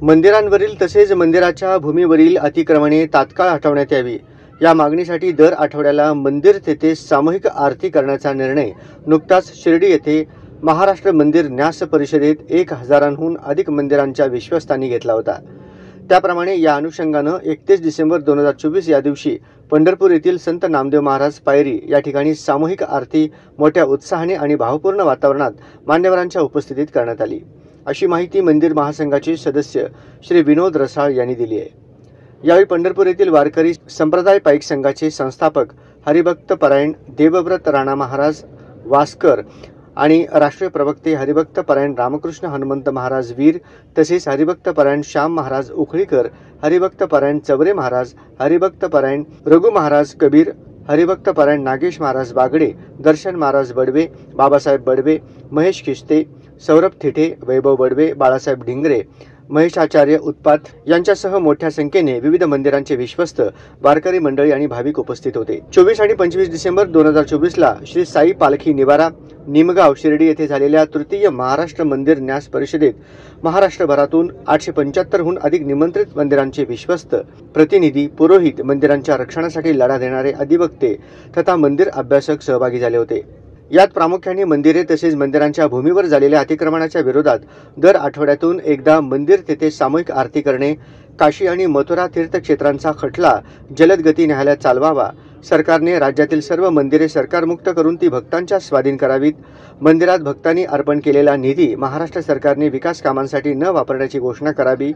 मंदिरांवरील तसेच मंदिराच्या भूमीवरील अतिक्रमणे तात्काळ हटवण्यात यावी या मागणीसाठी दर आठवड्याला मंदिर तेथे सामूहिक आरती करण्याचा निर्णय नुकताच शिर्डी येथे महाराष्ट्र मंदिर न्यास परिषदेत 1000हून अधिक मंदिरांच्या विश्वस्तांनी घेतला होता। त्याप्रमाणे या अनुषंगाने 31 डिसेंबर 2024 या दिवशी पंढरपूर येथील संत नामदेव महाराज पायरी या ठिकाणी सामूहिक आरती मोठ्या उत्साहाने आणि भावपूर्ण वातावरणात मान्यवरांच्या उपस्थितीत करण्यात आली, अशी माहिती मंदिर महासंघाचे सदस्य श्री विनोद रसाळ यांनी दिली आहे। यावेळी पंढरपूर येथील वारकरी संप्रदाय पाईक संघाचे संस्थापक हरिभक्त परायण देवव्रत राणा महाराज वास्कर आणि राष्ट्रीय प्रवक्ते हरिभक्त परायण रामकृष्ण हनुमंत महाराज वीर तसेच हरिभक्त परायण श्याम महाराज उखळीकर, हरिभक्त परायण चवरे महाराज, हरिभक्त परायण रघु महाराज कबीर, हरिभक्त परायण नागेश महाराज बागडे, दर्शन महाराज बडवे, बाबासाहेब बडवे, महेश खिस्ते, सौरभ थिटे, वैभव बडवे, बाळासाहेब ढिंगरे, महेशाचार्य उत्पात यांच्यासह मोठ्या संख्येने विविध मंदिरांचे विश्वस्त, वारकरी मंडळी आणि भाविक उपस्थित होते। 24 आणि 25 डिसेंबर 2024ला श्री साई पालखी निवारा निमगाव शिर्डी येथे झालेल्या तृतीय महाराष्ट्र मंदिर न्यास परिषदेत महाराष्ट्रभरातून 875हून अधिक निमंत्रित मंदिरांचे विश्वस्त, प्रतिनिधी, पुरोहित, मंदिरांच्या रक्षणासाठी लढा देणारे अधिवक्ते तथा मंदिर अभ्यासक सहभागी झाले होते। यात प्रामुख्याने मंदिरे तसेच मंदिरांच्या भूमीवर झालेल्या अतिक्रमणाच्या विरोधात दर आठवड्यातून एकदा मंदिर तेथे सामूहिक आरती करणे, काशी आणि मथुरा तीर्थक्षेत्रांचा खटला जलद गती न्यायालयात चालवावा, सरकारने राज्यातील सर्व मंदिरे सरकारमुक्त करून ती भक्तांच्या स्वाधीन करावीत, मंदिरात भक्तांनी अर्पण केलेला निधी महाराष्ट्र सरकारने विकास कामांसाठी न वापरण्याची घोषणा करावी,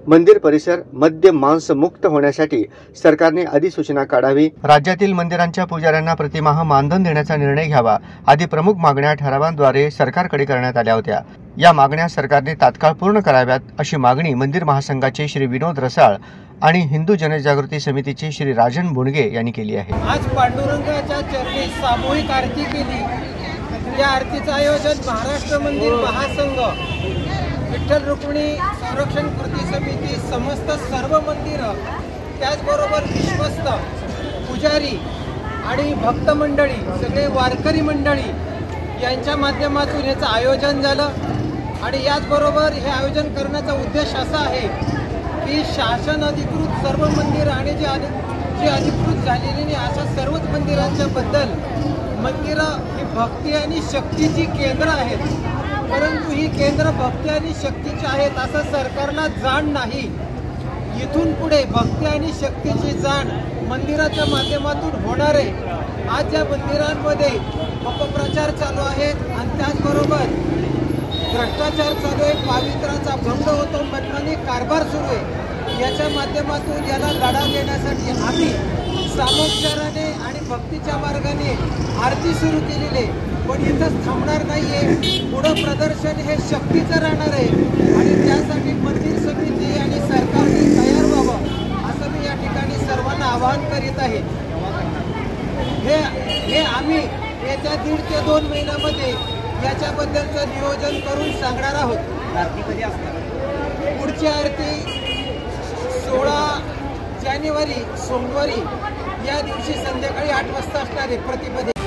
मंदिर परिसर मद्य मांस मुक्त होण्यासाठी सरकारने अधिसूचना काढावी, राज्यातील मंदिरांच्या पुजाऱ्यांना प्रतिमाह मानधन देण्याचा निर्णय घ्यावा आदी प्रमुख मागण्या ठरावांद्वारे सरकारकडे करण्यात आल्या होत्या। या मागण्या सरकारने तात्काळ पूर्ण कराव्यात, अशी मागणी मंदिर महासंघाचे श्री विनोद रसाळ आणि हिंदू जनजागृती समितीचे श्री राजन बुणगे यांनी केली आहे। आज पांडुरंगाच्या चरणी सामूहिक आरती केली। या आरतीचं आयोजन महाराष्ट्र मंदिर महासंघ, विठ्ठल रुक्मिणी संरक्षण कृती समिती, समस्त सर्व मंदिर, त्याचबरोबर विश्वस्त, पुजारी आणि भक्त मंडळी, सगळे वारकरी मंडळी यांच्या माध्यमातून याचं आयोजन झालं। आणि याचबरोबर हे आयोजन करण्याचा उद्देश असा आहे की शासन अधिकृत सर्व मंदिर आणि जे अधिकृत झालेली नाही अशा सर्वच मंदिरांच्या बद्दल मंदिरं ही भक्ती आणि शक्तीची केंद्र आहेत, परंतु ही केंद्र भक्ती आणि शक्तीची आहेत असं सरकारला जाण नाही। इथून पुढे भक्ती आणि शक्तीची जाण मंदिराच्या माध्यमातून होणार आहे। आज या मंदिरांमध्ये अपप्रचार चालू आहेत आणि त्याचबरोबर भ्रष्टाचार चालू आहे, पावित्र्याचा भंग होतो, मनमानी कारभार सुरू आहे। याच्या माध्यमातून याला लढा देण्यासाठी आम्ही सामोपचाराने आणि भक्तीच्या मार्गाने आरती सुरू केलेली आहे, पण इथंच थांबणार नाहीये। पुढं प्रदर्शन हे शक्तीचं राहणार आहे आणि त्यासाठी मंदिर समिती आणि सरकारने तयार व्हावं असं मी या ठिकाणी सर्वांना आवाहन करीत आहे। हे आम्ही येत्या 1.5 ते 2 महिन्यामध्ये याच्याबद्दलचं नियोजन करून सांगणार आहोत। आरती कधी असणार? पुढची आरती 16 जानेवारी सोमवारी या दिवशी संध्याकाळी 8 वाजता असणार आहे प्रतिपदी।